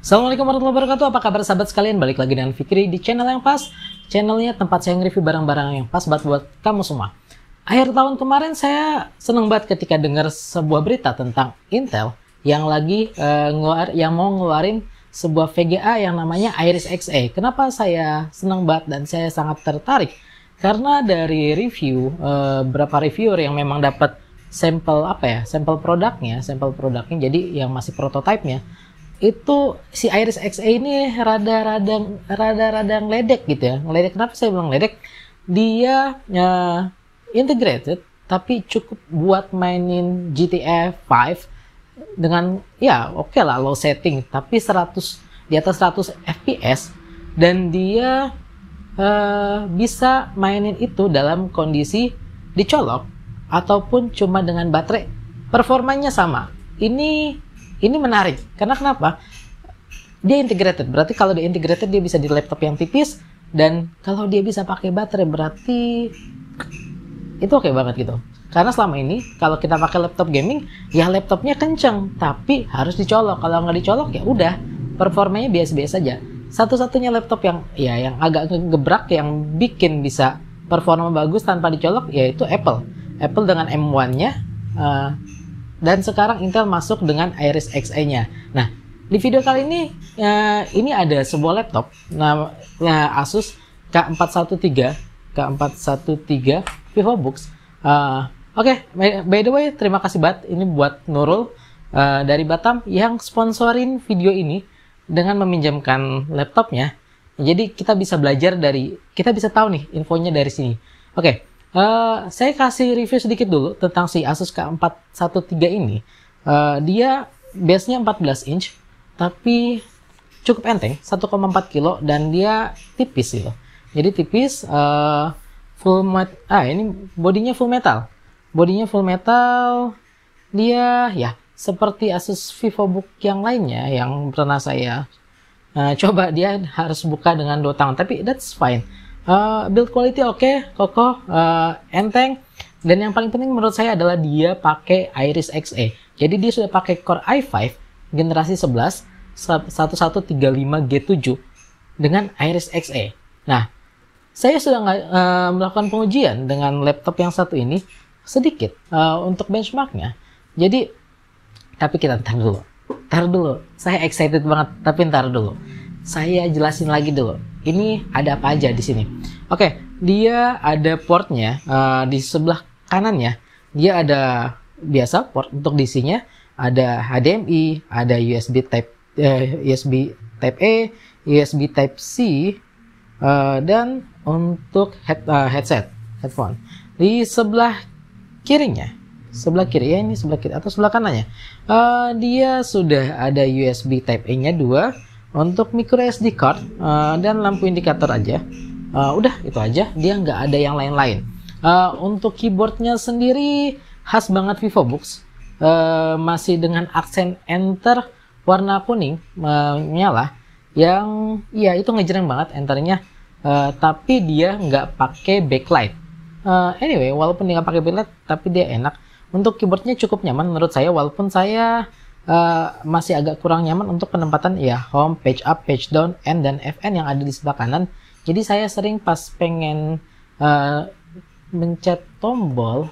Assalamualaikum warahmatullahi wabarakatuh. Apa kabar sahabat sekalian? Balik lagi dengan Fikri di channel yang pas. Channelnya tempat saya nge-review barang-barang yang pas buat kamu semua. Akhir tahun kemarin saya seneng banget ketika dengar sebuah berita tentang Intel yang lagi mau ngeluarin sebuah VGA yang namanya Iris Xe. Kenapa saya seneng banget dan saya sangat tertarik? Karena dari review beberapa reviewer yang memang dapat sampel produknya, jadi yang masih prototipenya, itu si Iris Xe ini rada ngeledek gitu ya. Ngeledek, kenapa saya bilang ngeledek? Dia integrated tapi cukup buat mainin GTA 5 dengan ya oke lah low setting, tapi di atas 100 fps, dan dia bisa mainin itu dalam kondisi dicolok ataupun cuma dengan baterai, performanya sama. Ini menarik, karena kenapa? Dia integrated, berarti kalau dia integrated dia bisa di laptop yang tipis, dan kalau dia bisa pakai baterai berarti itu oke banget gitu. Karena selama ini kalau kita pakai laptop gaming, ya laptopnya kenceng, tapi harus dicolok. Kalau nggak dicolok ya udah, performanya biasa-biasa aja. Satu-satunya laptop yang agak ngegebrak, yang bikin bisa performa bagus tanpa dicolok, yaitu Apple dengan M1-nya. Dan sekarang Intel masuk dengan Iris Xe-nya. Nah, di video kali ini ada sebuah laptop Asus K413 VivoBooks. Oke, by the way, terima kasih banget ini buat Nurul dari Batam yang sponsorin video ini dengan meminjamkan laptopnya. Jadi kita bisa belajar kita bisa tahu nih infonya dari sini. Oke. Saya kasih review sedikit dulu tentang si Asus K413 ini. Dia base-nya 14 inch, tapi cukup enteng, 1,4 kilo, dan dia tipis gitu. Jadi tipis, ini bodinya full metal. Dia ya seperti Asus VivoBook yang lainnya yang pernah saya coba, dia harus buka dengan 2 tangan, tapi that's fine. Build quality oke, kokoh, enteng, dan yang paling penting menurut saya adalah dia pakai Iris Xe. Jadi dia sudah pakai Core i5 generasi 11 1135G7 dengan Iris Xe. Nah, saya sudah melakukan pengujian dengan laptop yang satu ini sedikit untuk benchmarknya. Jadi, tapi kita ntar dulu. Saya excited banget, tapi ntar dulu. Saya jelasin lagi dulu. Ini ada apa aja di sini? Oke, dia ada portnya di sebelah kanannya. Dia ada biasa port untuk DC-nya, ada HDMI, ada USB Type A, USB Type C, dan untuk headphone. Di sebelah kirinya, ya ini sebelah kiri atau sebelah kanannya, dia sudah ada USB Type A-nya 2. Untuk micro SD card dan lampu indikator aja. Udah itu aja, dia nggak ada yang lain-lain. Untuk keyboardnya sendiri khas banget VivoBooks, masih dengan aksen enter warna kuning menyala, yang ya itu ngejreng banget enternya, tapi dia nggak pakai backlight. Anyway, walaupun dia nggak pakai backlight, tapi dia enak. Untuk keyboardnya cukup nyaman menurut saya, walaupun saya masih agak kurang nyaman untuk penempatan ya home, page up, page down, N dan Fn yang ada di sebelah kanan. Jadi saya sering pas pengen mencet tombol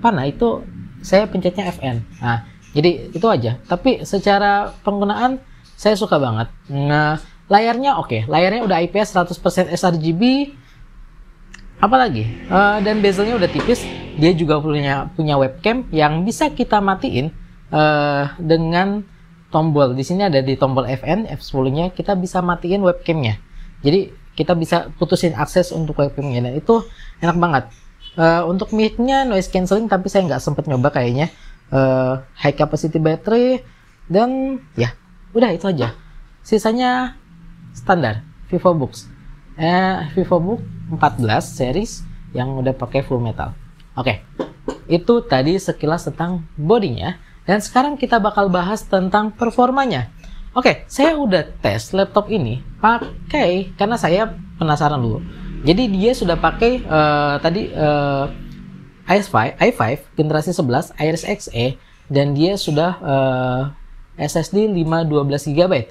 panah itu saya pencetnya Fn. Nah, jadi itu aja. Tapi secara penggunaan saya suka banget. Nah, layarnya oke. Layarnya udah IPS 100% sRGB. Apalagi dan bezelnya udah tipis. Dia juga punya webcam yang bisa kita matiin dengan tombol. Di sini ada di tombol Fn, F10-nya kita bisa matiin webcamnya. Jadi kita bisa putusin akses untuk webcamnya, dan itu enak banget. Untuk mic-nya noise cancelling, tapi saya nggak sempet nyoba kayaknya. High capacity battery, dan ya udah itu aja. Sisanya standar VivoBooks. VivoBook 14 series yang udah pakai full metal. Oke, itu tadi sekilas tentang bodinya. Dan sekarang kita bakal bahas tentang performanya. Oke, saya udah tes laptop ini pakai, karena saya penasaran dulu. Jadi dia sudah pakai i5 generasi 11 Iris Xe, dan dia sudah SSD 512 GB.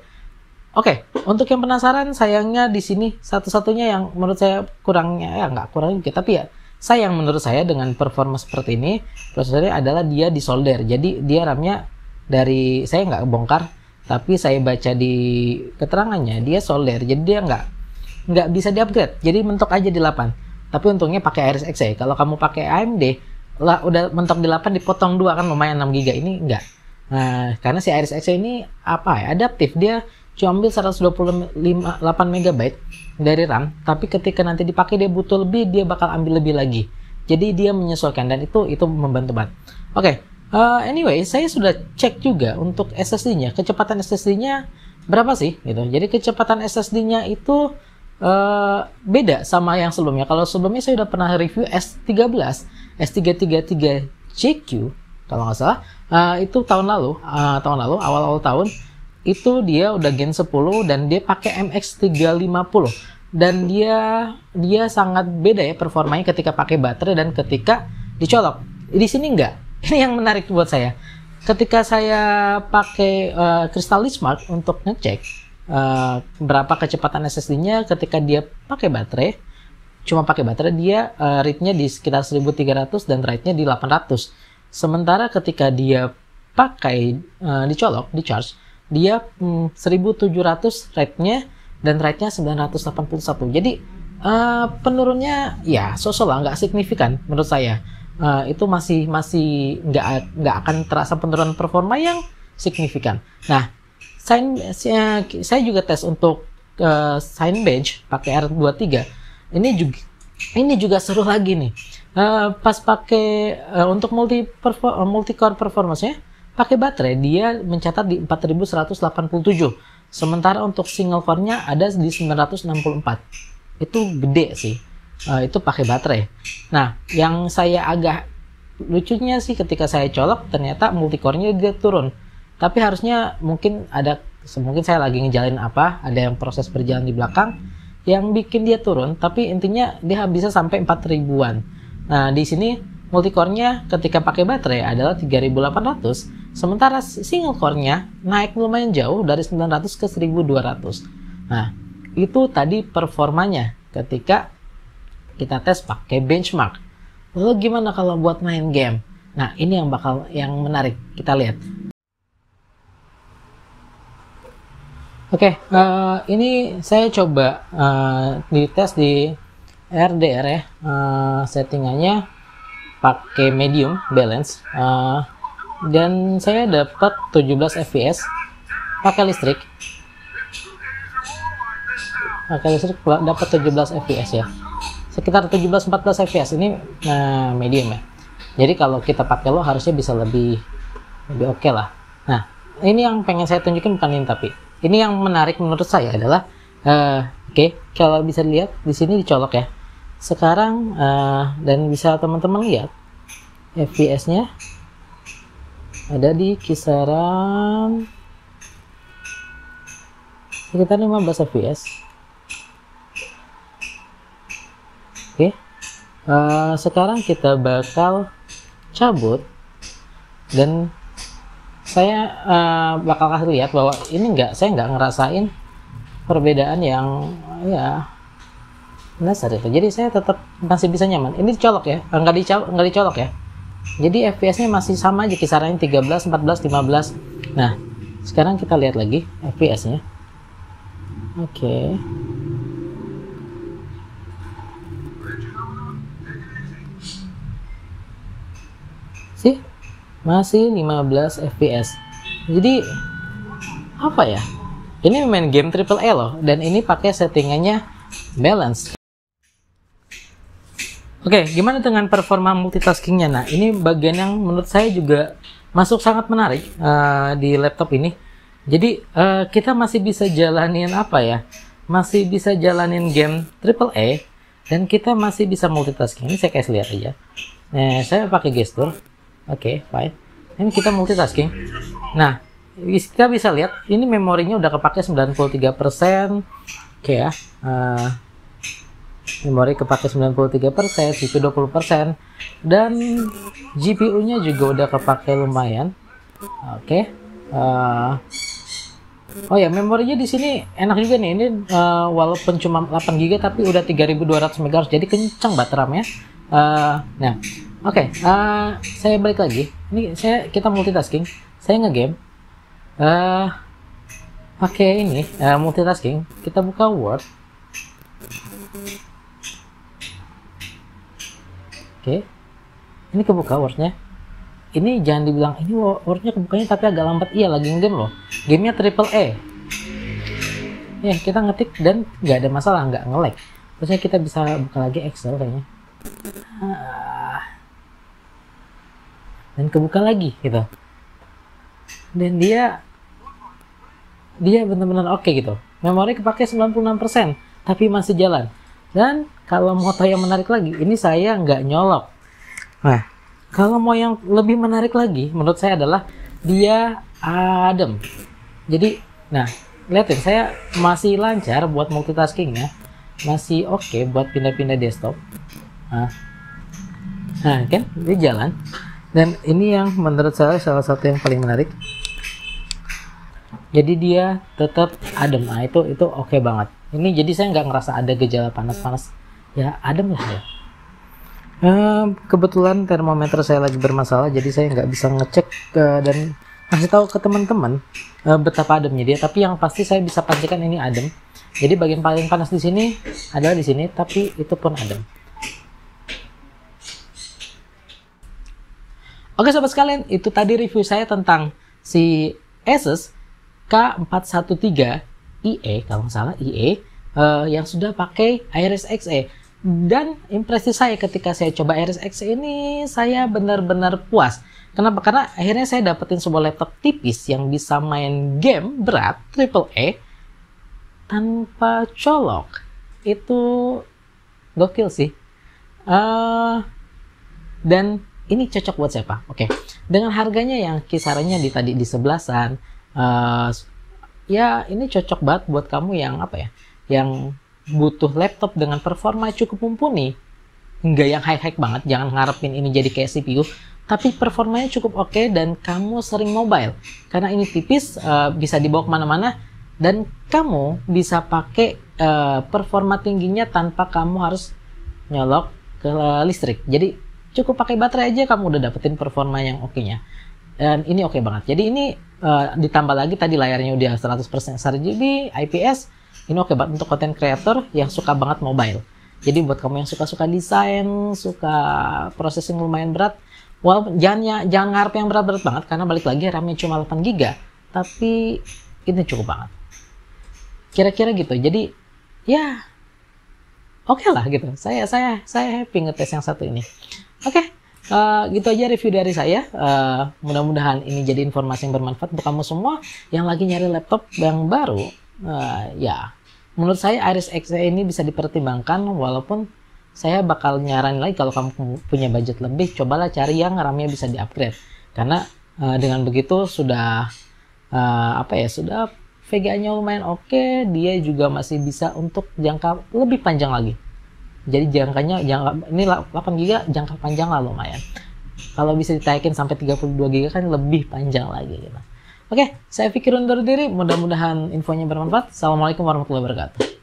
Oke, untuk yang penasaran, sayangnya di sini satu-satunya yang menurut saya kurangnya, ya nggak kurang juga, tapi ya sayang menurut saya dengan performa seperti ini, prosesornya adalah dia di solder. Jadi dia RAM-nya dari, saya nggak bongkar, tapi saya baca di keterangannya dia solder. Jadi dia nggak bisa di-upgrade. Jadi mentok aja di 8. Tapi untungnya pakai Iris Xe. Kalau kamu pakai AMD, lah udah mentok di 8 dipotong 2 kan lumayan 6 GB. Ini enggak. Nah, karena si Iris Xe ini apa ya? Adaptif. Dia cuma ambil 128 MB dari RAM, tapi ketika nanti dipakai dia butuh lebih, dia bakal ambil lebih lagi. Jadi dia menyesuaikan, dan itu membantu banget. Oke, anyway, saya sudah cek juga untuk SSD-nya, kecepatan SSD-nya berapa sih gitu. Jadi kecepatan SSD-nya itu beda sama yang sebelumnya. Kalau sebelumnya saya udah pernah review S333JQ kalau nggak salah, itu tahun lalu awal-awal tahun. Itu dia udah Gen 10 dan dia pakai MX350, dan dia sangat beda ya performanya ketika pakai baterai dan ketika dicolok. Di sini enggak. Ini yang menarik buat saya. Ketika saya pakai Crystal Smart untuk ngecek berapa kecepatan SSD-nya ketika dia pakai baterai, cuma pakai baterai, dia read-nya di sekitar 1300 dan write-nya di 800. Sementara ketika dia pakai dicolok, di charge, dia 1700 rate-nya dan rate-nya 981. Jadi penurunnya ya sosok lah, nggak signifikan menurut saya. Itu masih nggak akan terasa penurunan performa yang signifikan. Nah, saya juga tes untuk Cinebench pakai R23. Ini juga seru lagi nih. Pas pakai untuk multi-core performance-nya, pakai baterai dia mencatat di 4187. Sementara untuk single core-nya ada di 964. Itu gede sih. Itu pakai baterai. Nah, yang saya agak lucunya sih ketika saya colok, ternyata multi core-nya dia turun. Tapi harusnya mungkin saya lagi ngejalin apa, ada yang proses berjalan di belakang yang bikin dia turun, tapi intinya dia bisa sampai 4000-an. Nah, di sini multicore-nya ketika pakai baterai adalah 3800, sementara single core-nya naik lumayan jauh dari 900 ke 1200. Nah, itu tadi performanya ketika kita tes pakai benchmark. Lalu gimana kalau buat main game? Nah, ini yang menarik, kita lihat. Oke, ini saya coba dites di RDR ya, settingannya pakai medium balance, dan saya dapat 17 fps pakai listrik. Dapat 17 fps ya, sekitar 17-14 fps ini medium ya. Jadi kalau kita pakai low harusnya bisa lebih oke lah. Nah, ini yang pengen saya tunjukin, bukan ini, tapi ini yang menarik menurut saya adalah oke, kalau bisa lihat di sini dicolok ya sekarang, dan bisa teman-teman lihat fps-nya ada di kisaran sekitar 15 fps. Oke, sekarang kita bakal cabut dan saya bakal kasih lihat bahwa ini saya nggak ngerasain perbedaan yang ya dasar itu. Jadi saya tetap masih bisa nyaman. Ini dicolok ya, nggak dicolok ya. Jadi fps-nya masih sama aja kisarannya 13, 14, 15. Nah, sekarang kita lihat lagi fps-nya. Oke. Sih, masih 15 fps. Jadi apa ya? Ini main game AAA loh, dan ini pakai settingannya balance. Oke, gimana dengan performa multitaskingnya? Nah, ini bagian yang menurut saya juga masuk sangat menarik di laptop ini. Jadi kita masih bisa jalanin apa ya? masih bisa jalanin game AAA dan kita masih bisa multitasking. Ini saya kasih lihat aja. Nah, saya pakai gestur. Oke, fine. Ini kita multitasking. Nah, kita bisa lihat ini memorinya udah kepake 93%. Oke ya. Memori kepake 93%, CPU 20%, dan GPU-nya juga udah kepake lumayan. Oke. Oh ya, memorinya di sini enak juga nih. Ini walaupun cuma 8 GB tapi udah 3200 MHz, jadi kencang banget RAM-nya. Nah, oke. Saya balik lagi. Ini kita multitasking. Saya ngegame. Pakai ini multitasking. Kita buka Word. Oke. Ini kebuka Word-nya. Ini jangan dibilang ini Word-nya kebukanya tapi agak lambat. Iya, lagi game loh. Gamenya AAA. Ya, kita ngetik dan nggak ada masalah, nggak nge-lag. Terusnya kita bisa buka lagi Excel kayaknya. Dan kebuka lagi gitu. Dan dia benar-benar oke gitu. Memori kepake 96%, tapi masih jalan. Dan kalau mau tahu yang menarik lagi, ini saya nggak nyolok. Nah, kalau mau yang lebih menarik lagi, menurut saya adalah dia adem. Jadi, nah, lihatin, saya masih lancar buat multitaskingnya, masih oke buat pindah-pindah desktop. Nah, kan, dia jalan. Dan ini yang menurut saya salah satu yang paling menarik. Jadi dia tetap adem. Nah, itu oke banget. Ini jadi saya nggak ngerasa ada gejala panas-panas. Ya, adem lah ya. Kebetulan termometer saya lagi bermasalah, jadi saya nggak bisa ngecek dan kasih tahu ke teman-teman betapa ademnya dia. Tapi yang pasti saya bisa pastikan ini adem. Jadi bagian paling panas di sini adalah di sini, tapi itu pun adem. Oke sobat sekalian, itu tadi review saya tentang si Asus K413IE, kalau nggak salah IE, yang sudah pakai Iris Xe. Dan impresi saya ketika saya coba Iris Xe ini, saya benar-benar puas. Kenapa? Karena akhirnya saya dapetin sebuah laptop tipis yang bisa main game berat AAA tanpa colok. Itu gokil sih. Dan ini cocok buat siapa? Oke. Dengan harganya yang kisarannya tadi di 11-an, ya ini cocok banget buat kamu yang apa ya? Yang butuh laptop dengan performa cukup mumpuni. Enggak yang high-high banget, jangan ngarepin ini jadi kayak CPU, tapi performanya cukup oke dan kamu sering mobile. Karena ini tipis, bisa dibawa kemana-mana, dan kamu bisa pakai performa tingginya tanpa kamu harus nyolok ke listrik. Jadi cukup pakai baterai aja kamu udah dapetin performa yang oke-nya. Dan ini oke banget. Jadi ini ditambah lagi tadi layarnya udah 100% sRGB, IPS. Ini oke banget untuk content creator yang suka banget mobile. Jadi buat kamu yang suka-suka desain, suka processing lumayan berat, walaupun jangan ngarep yang berat-berat banget karena balik lagi RAM-nya cuma 8 GB, tapi ini cukup banget. Kira-kira gitu. Jadi ya oke lah gitu. Saya happy ngetes yang satu ini. Oke. Gitu aja review dari saya. Mudah-mudahan ini jadi informasi yang bermanfaat untuk kamu semua yang lagi nyari laptop yang baru. Ya, menurut saya Iris Xe ini bisa dipertimbangkan, walaupun saya bakal nyaranin lagi kalau kamu punya budget lebih, cobalah cari yang RAM-nya bisa di-upgrade. Karena dengan begitu sudah sudah VGA-nya lumayan oke, dia juga masih bisa untuk jangka lebih panjang lagi. Jadi ini 8 GB jangka panjang lah lumayan. Kalau bisa ditaikin sampai 32 GB kan lebih panjang lagi gitu. Oke, saya pikir undur diri. Mudah-mudahan infonya bermanfaat. Assalamualaikum warahmatullahi wabarakatuh.